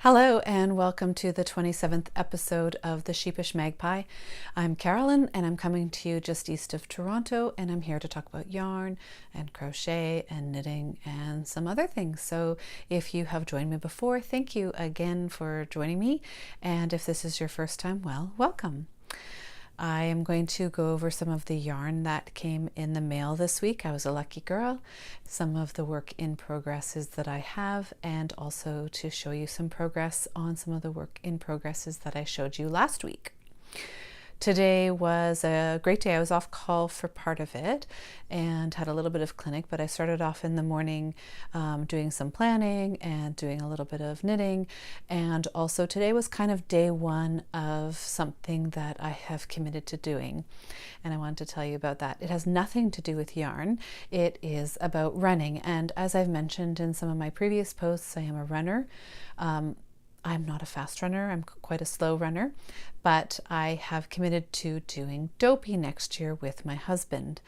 Hello and welcome to the 27th episode of The Sheepish Magpie. I'm Carolyn and I'm coming to you just east of Toronto, and I'm here to talk about yarn and crochet and knitting and some other things. So if you have joined me before, thank you again for joining me. And if this is your first time, well, welcome. I am going to go over some of the yarn that came in the mail this week. I was a lucky girl. Some of the work in progresses that I have, and also to show you some progress on some of the work in progresses that I showed you last week. Today was a great day. I was off call for part of it and had a little bit of clinic, but I started off in the morning doing some planning and doing a little bit of knitting. And also today was kind of day one of something that I have committed to doing. And I wanted to tell you about that. It has nothing to do with yarn. It is about running. And as I've mentioned in some of my previous posts, I am a runner. I'm not a fast runner, I'm quite a slow runner, but I have committed to doing Dopey next year with my husband.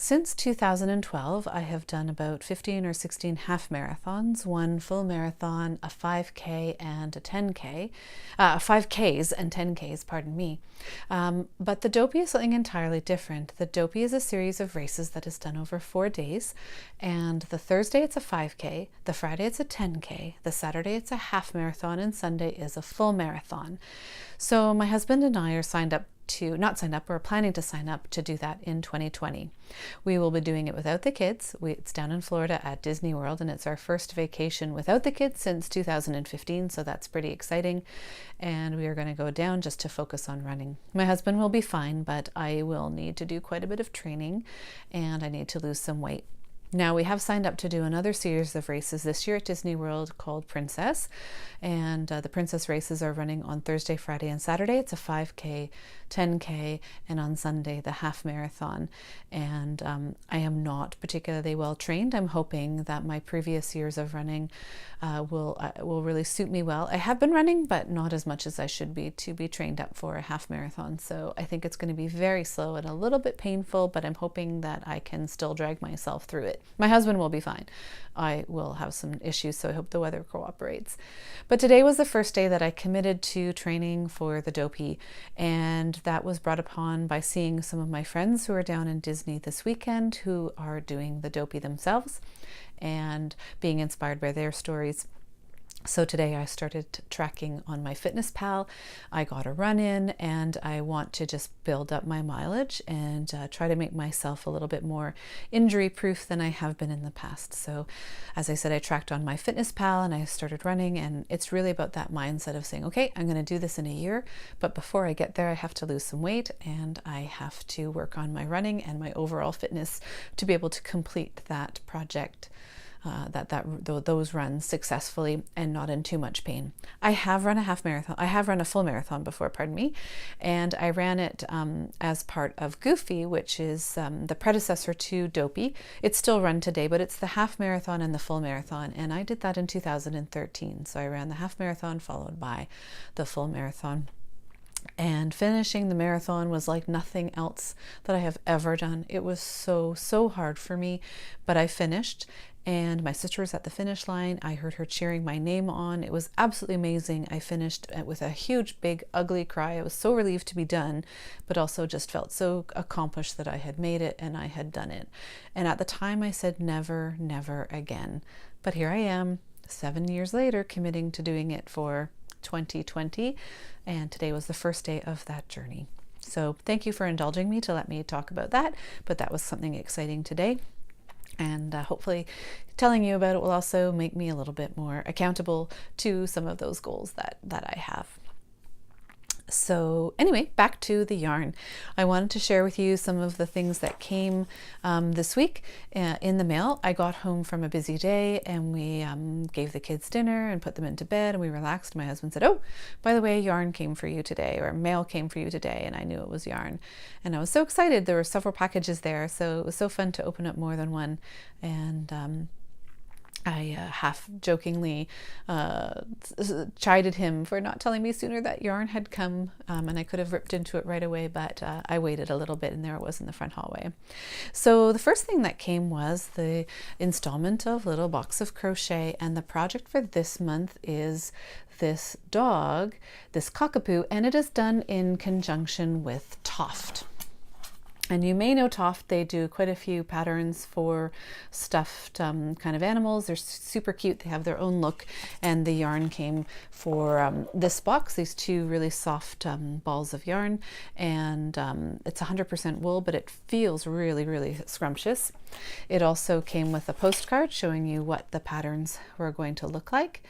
Since 2012, I have done about 15 or 16 half marathons, one full marathon, a 5K and a 10K, 5Ks and 10Ks, pardon me. But the Dopey is something entirely different. The Dopey is a series of races that is done over 4 days, and the Thursday it's a 5K, the Friday it's a 10K, the Saturday it's a half marathon, and Sunday is a full marathon. So my husband and I are we're planning to sign up to do that in 2020. We will be doing it without the kids. It's down in Florida at Disney World, and it's our first vacation without the kids since 2015, so that's pretty exciting. And we are going to go down just to focus on running. My husband will be fine, but I will need to do quite a bit of training, and I need to lose some weight. Now, we have signed up to do another series of races this year at Disney World called Princess, and the Princess races are running on Thursday, Friday, and Saturday. It's a 5K, 10K, and on Sunday, the half marathon. And I am not particularly well trained. I'm hoping that my previous years of running will really suit me well. I have been running, but not as much as I should be to be trained up for a half marathon. So I think it's going to be very slow and a little bit painful, but I'm hoping that I can still drag myself through it. My husband will be fine. I will have some issues, so I hope the weather cooperates. But today was the first day that I committed to training for the Dopey, and that was brought upon by seeing some of my friends who are down in Disney this weekend who are doing the Dopey themselves and being inspired by their stories. So today I started tracking on my Fitness Pal. I got a run in, and I want to just build up my mileage and try to make myself a little bit more injury proof than I have been in the past. So as I said, I tracked on my Fitness Pal and I started running, and it's really about that mindset of saying, okay, I'm going to do this in a year, but before I get there, I have to lose some weight and I have to work on my running and my overall fitness to be able to complete that project. Those runs successfully and not in too much pain. I have run a half marathon. I have run a full marathon before, pardon me, and I ran it as part of Goofy, which is the predecessor to Dopey. It's still run today, but it's the half marathon and the full marathon, and I did that in 2013. So I ran the half marathon followed by the full marathon. And finishing the marathon was like nothing else that I have ever done. It was so hard for me, but I finished, and my sister was at the finish line. I heard her cheering my name on. It was absolutely amazing. I finished with a huge, big, ugly cry. I was so relieved to be done, but also just felt so accomplished that I had made it and I had done it. And at the time I said never, never again. But here I am, 7 years later, committing to doing it for 2020, and today was the first day of that journey. So thank you for indulging me to let me talk about that, but that was something exciting today, and hopefully telling you about it will also make me a little bit more accountable to some of those goals that I have. So anyway, back to the yarn. I wanted to share with you some of the things that came this week in the mail. I got home from a busy day, and we gave the kids dinner and put them into bed, and we relaxed. My husband said, oh, by the way, yarn came for you today, or mail came for you today, and I knew it was yarn. And I was so excited. There were several packages there, so it was so fun to open up more than one. And I half jokingly chided him for not telling me sooner that yarn had come, and I could have ripped into it right away, but I waited a little bit, and there it was in the front hallway. So the first thing that came was the installment of Little Box of Crochet, and the project for this month is this dog, this cockapoo, and it is done in conjunction with Toft. And you may know Toft, they do quite a few patterns for stuffed kind of animals. They're super cute, they have their own look, and the yarn came for this box, these two really soft balls of yarn, and it's 100% wool, but it feels really, really scrumptious. It also came with a postcard showing you what the patterns were going to look like.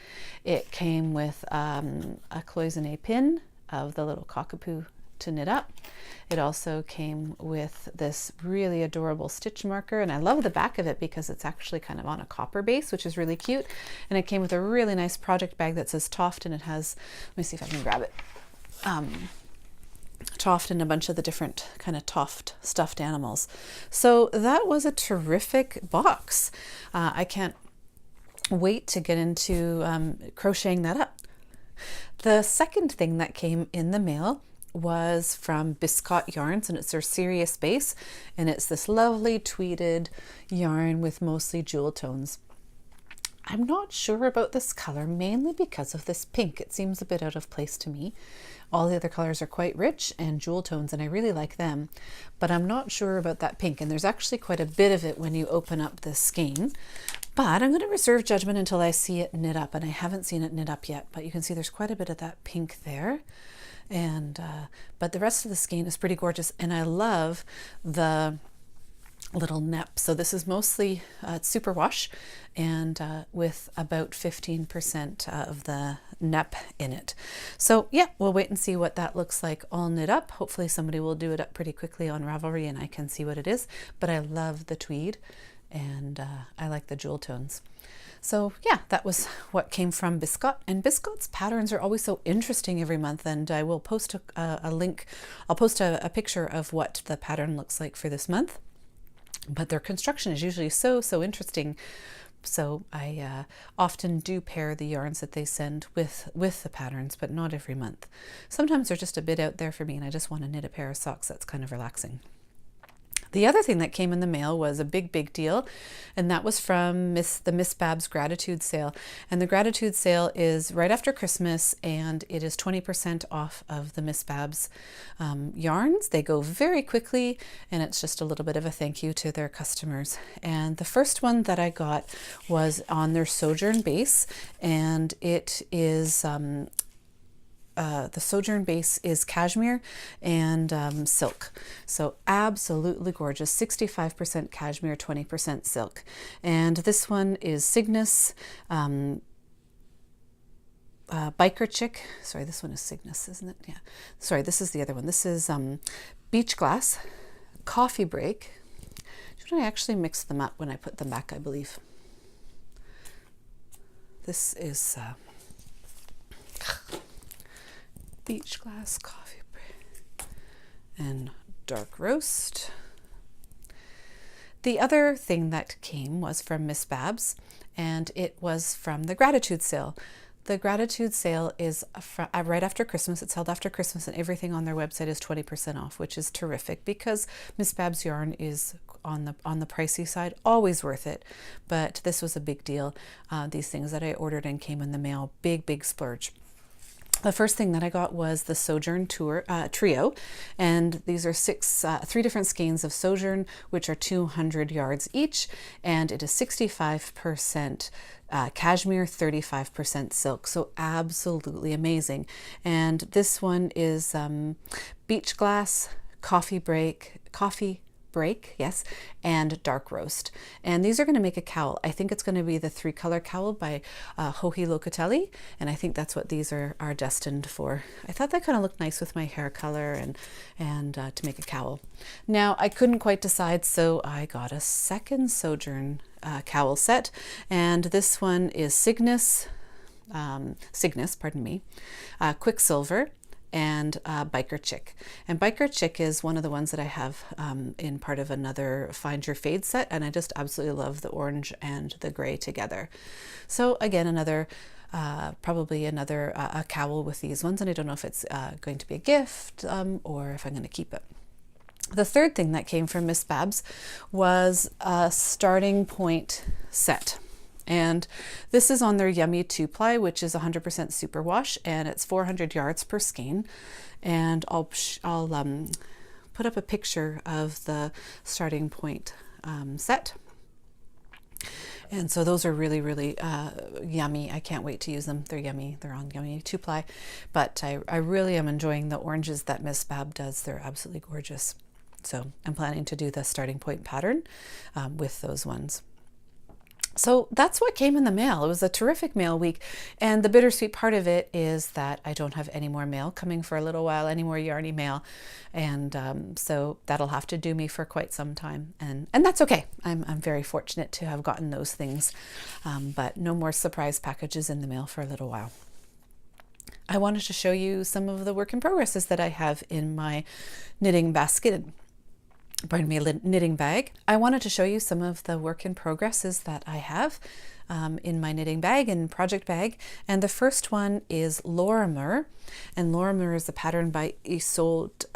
It came with a cloisonne pin of the little cockapoo to knit up. It also came with this really adorable stitch marker, and I love the back of it because it's actually kind of on a copper base, which is really cute. And it came with a really nice project bag that says Toft, and it has, let me see if I can grab it, Toft and a bunch of the different kind of Toft stuffed animals. So that was a terrific box. I can't wait to get into crocheting that up. The second thing that came in the mail was from Biscotte Yarns, and it's their Serious Base, and it's this lovely tweeded yarn with mostly jewel tones. I'm not sure about this color, mainly because of this pink. It seems a bit out of place to me. All the other colors are quite rich and jewel tones, and I really like them, but I'm not sure about that pink, and there's actually quite a bit of it when you open up this skein. But I'm going to reserve judgment until I see it knit up, and I haven't seen it knit up yet, but you can see there's quite a bit of that pink there. And but the rest of the skein is pretty gorgeous, and I love the little nep. So this is mostly superwash, and with about 15% of the nep in it. So yeah, we'll wait and see what that looks like all knit up. Hopefully somebody will do it up pretty quickly on Ravelry and I can see what it is, but I love the tweed, and I like the jewel tones. So yeah, that was what came from Biscotte, and Biscotte's patterns are always so interesting every month, and I will post a link. I'll post a picture of what the pattern looks like for this month, but their construction is usually so interesting. So I often do pair the yarns that they send with the patterns, but not every month. Sometimes they're just a bit out there for me and I just want to knit a pair of socks. That's kind of relaxing. The other thing that came in the mail was a big deal, and that was from the Miss Babs Gratitude Sale. And the Gratitude Sale is right after Christmas, and it is 20% off of the Miss Babs yarns. They go very quickly, and it's just a little bit of a thank you to their customers. And the first one that I got was on their Sojourn base, and it is the Sojourn base is cashmere and silk. So absolutely gorgeous, 65% cashmere, 20% silk. And this one is Cygnus, Biker Chick. Sorry, this one is Cygnus, isn't it? Yeah. Sorry, this is the other one. This is Beach Glass, Coffee Break. Should I actually mix them up when I put them back, I believe. This is Beach Glass, Coffee Break, and Dark Roast. The other thing that came was from Miss Babs, and it was from the Gratitude Sale. The Gratitude Sale is right after Christmas. It's held after Christmas, and everything on their website is 20% off, which is terrific because Miss Babs yarn is on the pricey side, always worth it. But this was a big deal. These things that I ordered and came in the mail, big splurge. The first thing that I got was the Sojourn Trio, and these are three different skeins of Sojourn, which are 200 yards each, and it is 65% cashmere, 35% silk, so absolutely amazing. And this one is Beach Glass, Coffee Break, yes, and Dark Roast. And these are going to make a cowl. I think it's going to be the 3-color cowl by Joji Locatelli, and I think that's what these are destined for. I thought that kind of looked nice with my hair color and to make a cowl. Now, I couldn't quite decide, so I got a second Sojourn cowl set, and this one is Cygnus, Quicksilver, and Biker Chick. And Biker Chick is one of the ones that I have in part of another Find Your Fade set, and I just absolutely love the orange and the gray together. So again, another probably another a cowl with these ones, and I don't know if it's going to be a gift or if I'm going to keep it. The third thing that came from Miss Babs was a starting point set. And this is on their Yummy 2-ply, which is 100% superwash, and it's 400 yards per skein. And I'll put up a picture of the starting point set. And so those are really, really yummy. I can't wait to use them. They're yummy. They're on Yummy 2-ply. But I really am enjoying the oranges that Miss Bab does. They're absolutely gorgeous. So I'm planning to do the starting point pattern with those ones. So that's what came in the mail. It was a terrific mail week. And the bittersweet part of it is that I don't have any more mail coming for a little while, any more yarny mail. And so that'll have to do me for quite some time. And that's okay. I'm very fortunate to have gotten those things. But no more surprise packages in the mail for a little while. I wanted to show you some of the work in progresses that I have in my knitting basket. Pardon me, knitting bag. I wanted to show you some of the work in progresses that I have in my knitting bag and project bag. And the first one is Lorimer. And Lorimer is a pattern by Isotique.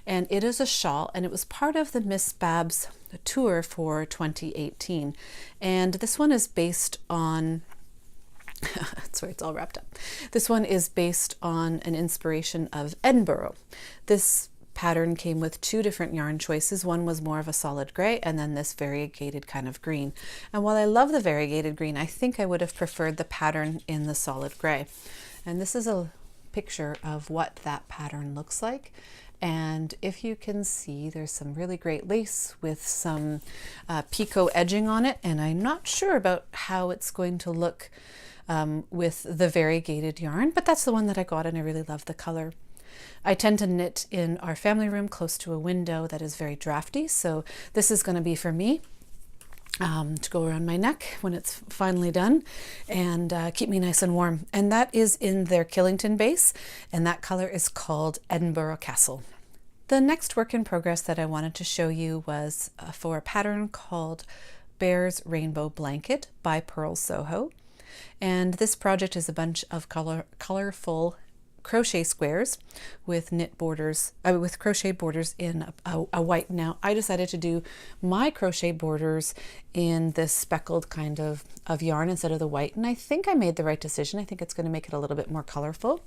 And it is a shawl, and it was part of the Miss Babs tour for 2018. And this one is based on that's where it's all wrapped up. This one is based on an inspiration of Edinburgh. This pattern came with two different yarn choices. One was more of a solid gray, and then this variegated kind of green. And while I love the variegated green, I think I would have preferred the pattern in the solid gray. And this is a picture of what that pattern looks like. And if you can see, there's some really great lace with some picot edging on it. And I'm not sure about how it's going to look with the variegated yarn, but that's the one that I got, and I really love the color. I tend to knit in our family room close to a window that is very drafty, so this is going to be for me to go around my neck when it's finally done and keep me nice and warm. And that is in their Killington base, and that color is called Edinburgh Castle. The next work in progress that I wanted to show you was for a pattern called Bear's Rainbow Blanket by Pearl Soho. And this project is a bunch of colorful crochet squares with knit borders, with crochet borders in a white. Now I decided to do my crochet borders in this speckled kind of yarn instead of the white, and I think I made the right decision. I think it's going to make it a little bit more colorful.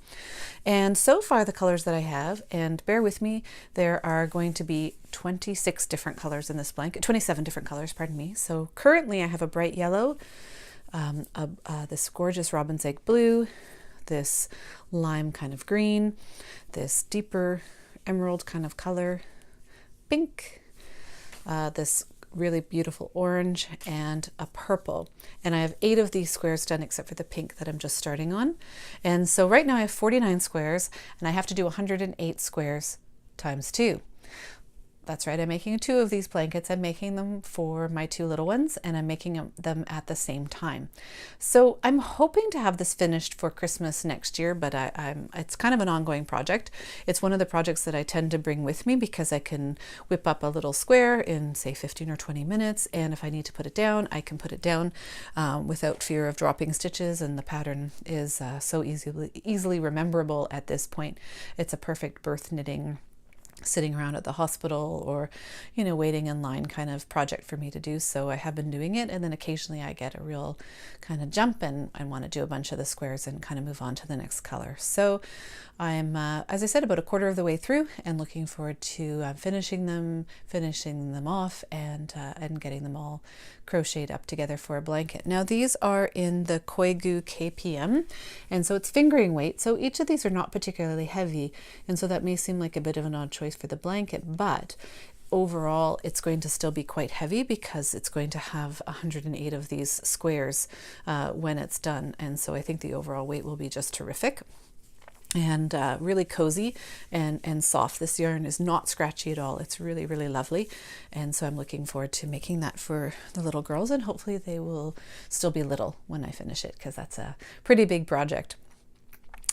And so far the colors that I have, and bear with me, there are going to be 26 different colors in this blanket, 27 different colors, pardon me. So currently I have a bright yellow, this gorgeous robin's egg blue, this lime kind of green, this deeper emerald kind of color, pink, this really beautiful orange, and a purple. And I have 8 of these squares done except for the pink that I'm just starting on. And so right now I have 49 squares, and I have to do 108 squares times 2. That's right, I'm making 2 of these blankets. I'm making them for my 2 little ones, and I'm making them at the same time. So I'm hoping to have this finished for Christmas next year, but it's kind of an ongoing project. It's one of the projects that I tend to bring with me because I can whip up a little square in, say, 15 or 20 minutes, and if I need to put it down, I can put it down without fear of dropping stitches, and the pattern is so easily rememberable at this point. It's a perfect birth knitting, sitting around at the hospital or, you know, waiting in line kind of project for me to do. So I have been doing it, and then occasionally I get a real kind of jump and I want to do a bunch of the squares and kind of move on to the next color. So I'm, as I said, about a quarter of the way through and looking forward to finishing them off and getting them all crocheted up together for a blanket. Now these are in the Koigu KPM, and so it's fingering weight. So each of these are not particularly heavy, and so that may seem like a bit of an odd choice for the blanket, but overall it's going to still be quite heavy because it's going to have 108 of these squares when it's done. And so I think the overall weight will be just terrific. And really cozy and soft. This yarn is not scratchy at all. It's really, really lovely. And so I'm looking forward to making that for the little girls, and hopefully they will still be little when I finish it, because that's a pretty big project.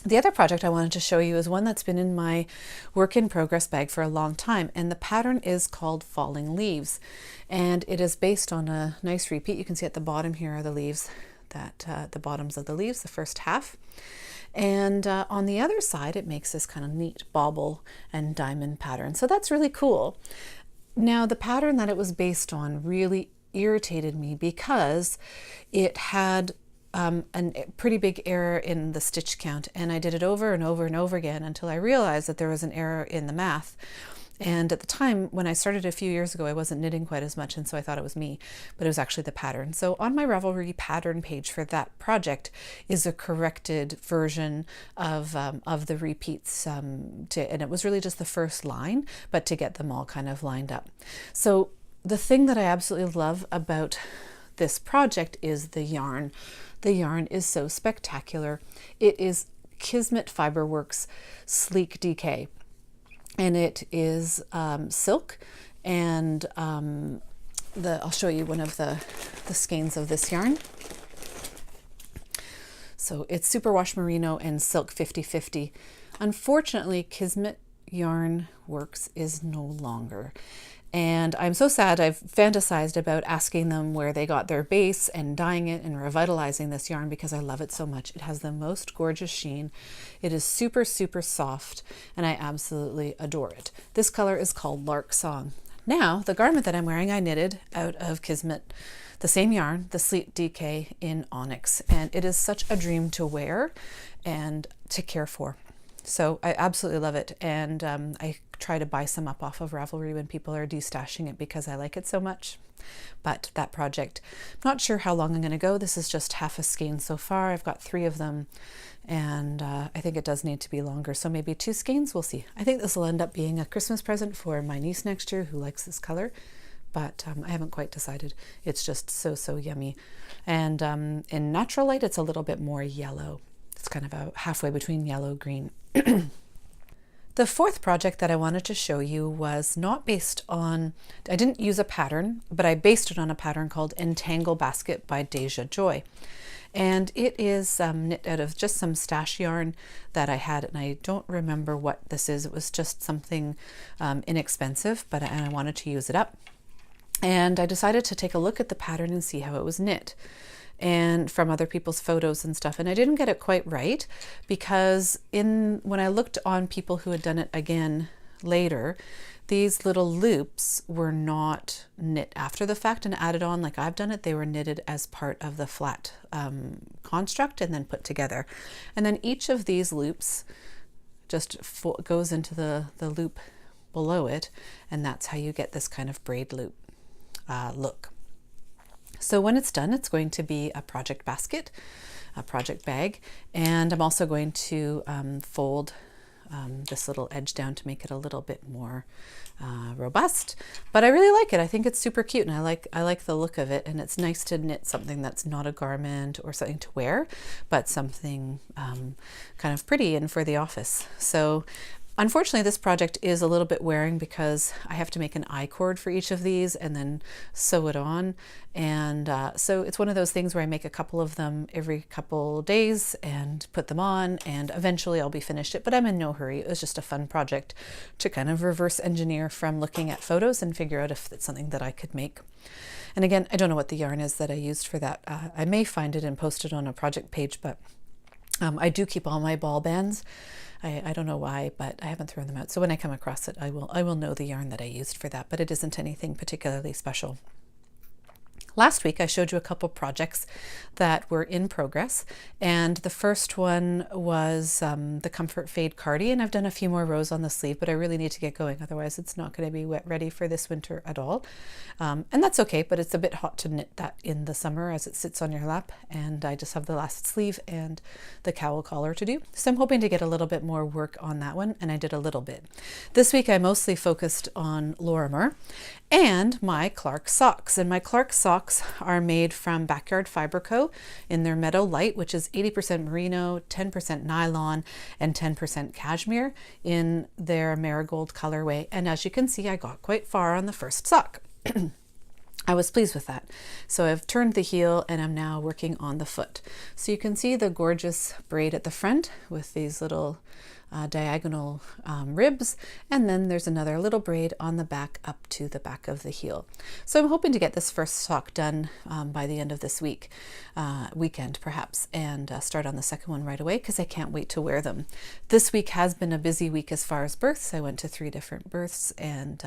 The other project I wanted to show you is one that's been in my work in progress bag for a long time, and the pattern is called Falling Leaves, and it is based on a nice repeat. You can see at the bottom here are the leaves, the bottoms of the leaves, the first half, and on the other side it makes this kind of neat bauble and diamond pattern. So that's really cool. Now the pattern that it was based on really irritated me because it had a pretty big error in the stitch count, and I did it over and over and over again until I realized that there was an error in the math. And at the time when I started a few years ago, I wasn't knitting quite as much, and so I thought it was me, but it was actually the pattern. So on my Ravelry pattern page for that project is a corrected version of the repeats, and it was really just the first line, but to get them all kind of lined up. So the thing that I absolutely love about this project is the yarn. The yarn is so spectacular. It is Kismet Fiberworks Sleek DK, and it is silk, and I'll show you one of the skeins of this yarn. So it's superwash merino and silk 50-50. Unfortunately, Kismet Yarn Works is no longer. And I'm so sad. I've fantasized about asking them where they got their base and dyeing it and revitalizing this yarn because I love it so much. It has the most gorgeous sheen. It is super, super soft, and I absolutely adore it. This color is called Lark Song. Now, the garment that I'm wearing, I knitted out of Kismet, the same yarn, the Sleek DK in Onyx, and it is such a dream to wear and to care for. So I absolutely love it, and I try to buy some up off of Ravelry when people are destashing it because I like it so much. But that project, I'm not sure how long I'm going to go. This is just half a skein so far. I've got 3 of them, and I think it does need to be longer, so maybe 2 skeins. We'll see. I think this will end up being a Christmas present for my niece next year who likes this color, but I haven't quite decided. It's just so yummy. And in natural light, it's a little bit more yellow. It's kind of a halfway between yellow green. The fourth project that I wanted to show you was not based on, I didn't use a pattern, but I based it on a pattern called Entangle Basket by Deja Joy. And it is knit out of just some stash yarn that I had, and I don't remember what this is. It was just something inexpensive, and I wanted to use it up. And I decided to take a look at the pattern and see how it was knit, and from other people's photos and stuff. And I didn't get it quite right because when I looked on people who had done it again later, these little loops were not knit after the fact and added on like I've done it. They were knitted as part of the flat construct and then put together. And then each of these loops just goes into the loop below it, and that's how you get this kind of braid loop look. So when it's done, it's going to be a project basket, a project bag, and I'm also going to fold this little edge down to make it a little bit more robust. But I really like it. I think it's super cute, and I like the look of it, and it's nice to knit something that's not a garment or something to wear, but something kind of pretty and for the office. So unfortunately, this project is a little bit wearing because I have to make an I-cord for each of these and then sew it on. And so it's one of those things where I make a couple of them every couple days and put them on, and eventually I'll be finished it, but I'm in no hurry. It was just a fun project to kind of reverse engineer from looking at photos and figure out if it's something that I could make. And again, I don't know what the yarn is that I used for that. I may find it and post it on a project page, but I do keep all my ball bands. I don't know why, but I haven't thrown them out. So when I come across it, I will know the yarn that I used for that, but it isn't anything particularly special. Last week, I showed you a couple projects that were in progress, and the first one was the Comfort Fade Cardi, and I've done a few more rows on the sleeve, but I really need to get going, otherwise it's not going to be ready for this winter at all. And that's okay, but it's a bit hot to knit that in the summer as it sits on your lap, and I just have the last sleeve and the cowl collar to do. So I'm hoping to get a little bit more work on that one, and I did a little bit. This week I mostly focused on Lorimer and my Clark socks, and my Clark socks are made from Backyard Fiber Co. in their Meadow Light, which is 80% merino, 10% nylon, and 10% cashmere in their marigold colorway. And as you can see, I got quite far on the first sock. I was pleased with that. So I've turned the heel and I'm now working on the foot. So you can see the gorgeous braid at the front with these little diagonal ribs, and then there's another little braid on the back up to the back of the heel. So I'm hoping to get this first sock done by the end of this weekend perhaps, and start on the second one right away because I can't wait to wear them. This week has been a busy week as far as births. I went to 3 different births and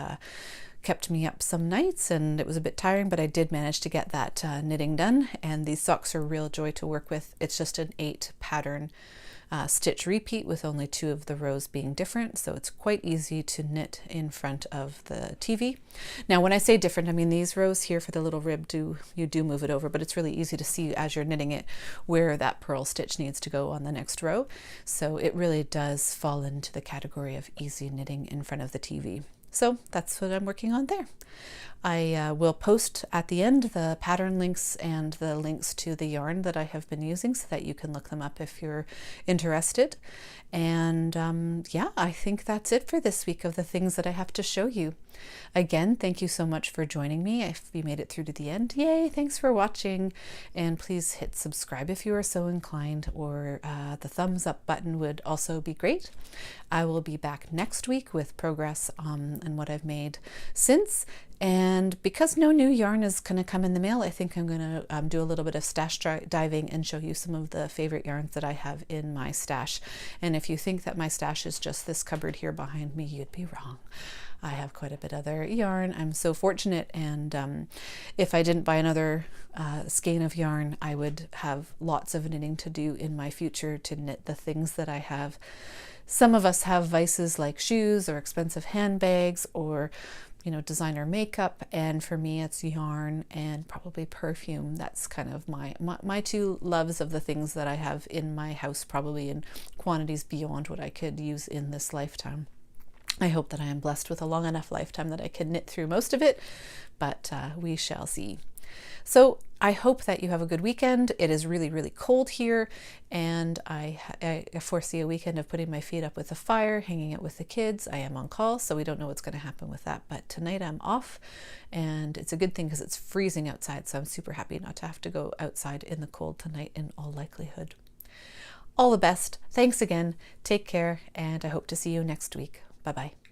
kept me up some nights, and it was a bit tiring, but I did manage to get that knitting done, and these socks are a real joy to work with. It's just an 8 pattern stitch repeat with only 2 of the rows being different, so it's quite easy to knit in front of the TV. Now when I say different, I mean these rows here for the little rib, you do move it over, but it's really easy to see as you're knitting it where that purl stitch needs to go on the next row. So it really does fall into the category of easy knitting in front of the TV. So that's what I'm working on there. I will post at the end the pattern links and the links to the yarn that I have been using so that you can look them up if you're interested. And yeah, I think that's it for this week of the things that I have to show you. Again, thank you so much for joining me. If you made it through to the end, yay, thanks for watching. And please hit subscribe if you are so inclined, or the thumbs up button would also be great. I will be back next week with progress on what I've made since. And because no new yarn is going to come in the mail, I think I'm going to do a little bit of stash diving and show you some of the favorite yarns that I have in my stash. And if you think that my stash is just this cupboard here behind me, you'd be wrong. I have quite a bit of other yarn. I'm so fortunate, and if I didn't buy another skein of yarn, I would have lots of knitting to do in my future to knit the things that I have. Some of us have vices like shoes or expensive handbags or designer makeup, and for me it's yarn and probably perfume. That's kind of my 2 loves of the things that I have in my house, probably in quantities beyond what I could use in this lifetime. I hope that I am blessed with a long enough lifetime that I can knit through most of it, but we shall see. So I hope that you have a good weekend. It is really, really cold here, and I foresee a weekend of putting my feet up with a fire, hanging out with the kids. I am on call, so we don't know what's going to happen with that, but tonight I'm off, and it's a good thing because it's freezing outside, so I'm super happy not to have to go outside in the cold tonight in all likelihood. All the best. Thanks again. Take care, and I hope to see you next week. Bye-bye.